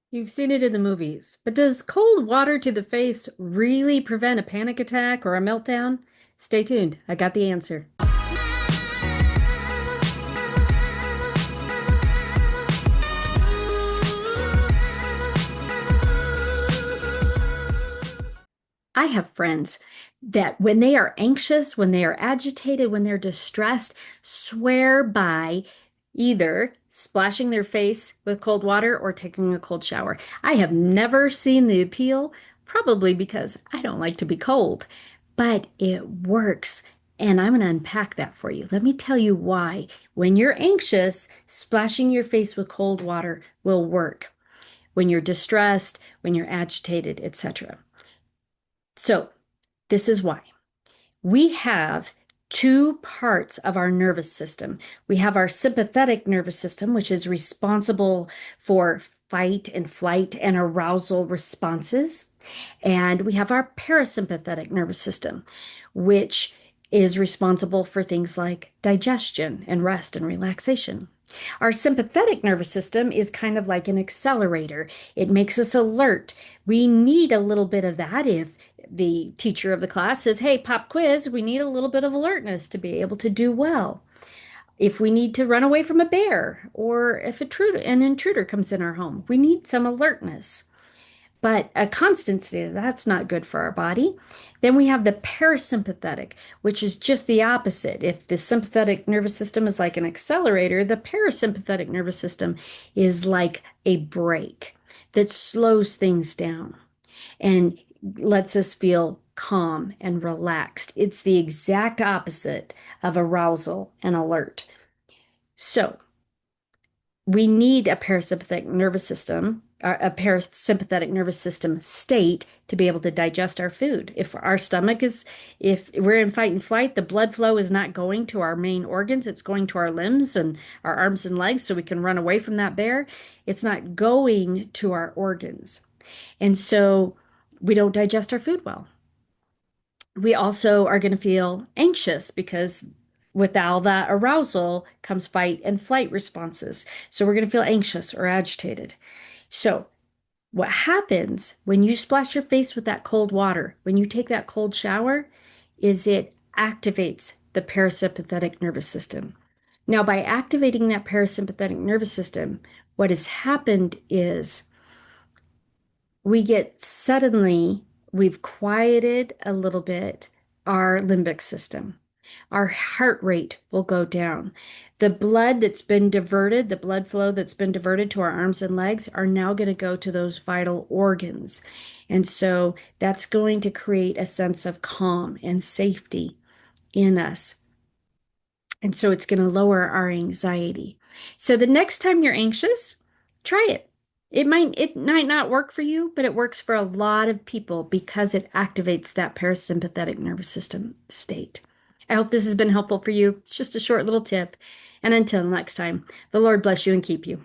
You've seen it in the movies, but does cold water to the face really prevent a panic attack or a meltdown? Stay tuned. I got the answer. I have friends that when they are anxious, when they are agitated, when they're distressed, swear by either splashing their face with cold water or taking a cold shower. I have never seen the appeal, probably because I don't like to be cold, but it works. And I'm going to unpack that for you. Let me tell you why. When you're anxious, splashing your face with cold water will work. When you're distressed, when you're agitated, etc. So, this is why. We have two parts of our nervous system. We have our sympathetic nervous system, which is responsible for fight and flight and arousal responses. And we have our parasympathetic nervous system, which is responsible for things like digestion and rest and relaxation. Our sympathetic nervous system is kind of like an accelerator. It makes us alert. We need a little bit of that if the teacher of the class says, "Hey, pop quiz, we need a little bit of alertness to be able to do well." If we need to run away from a bear, or if an intruder comes in our home, we need some alertness. But a constant state, that's not good for our body. Then we have the parasympathetic, which is just the opposite. If the sympathetic nervous system is like an accelerator, the parasympathetic nervous system is like a brake that slows things down and lets us feel calm and relaxed. It's the exact opposite of arousal and alert. So, we need a parasympathetic nervous system, a parasympathetic nervous system state to be able to digest our food. If we're in fight and flight, the blood flow is not going to our main organs, it's going to our limbs and our arms and legs so we can run away from that bear. It's not going to our organs. And so we don't digest our food well. We also are going to feel anxious because with all that arousal comes fight and flight responses. So we're going to feel anxious or agitated. So, what happens when you splash your face with that cold water, when you take that cold shower, is it activates the parasympathetic nervous system. Now, by activating that parasympathetic nervous system, what has happened is we've quieted a little bit our limbic system. Our heart rate will go down. The blood flow that's been diverted to our arms and legs are now going to go to those vital organs. And so that's going to create a sense of calm and safety in us. And so it's going to lower our anxiety. So the next time you're anxious, try it. It might not work for you, but it works for a lot of people because it activates that parasympathetic nervous system state. I hope this has been helpful for you. It's just a short little tip. And until next time, the Lord bless you and keep you.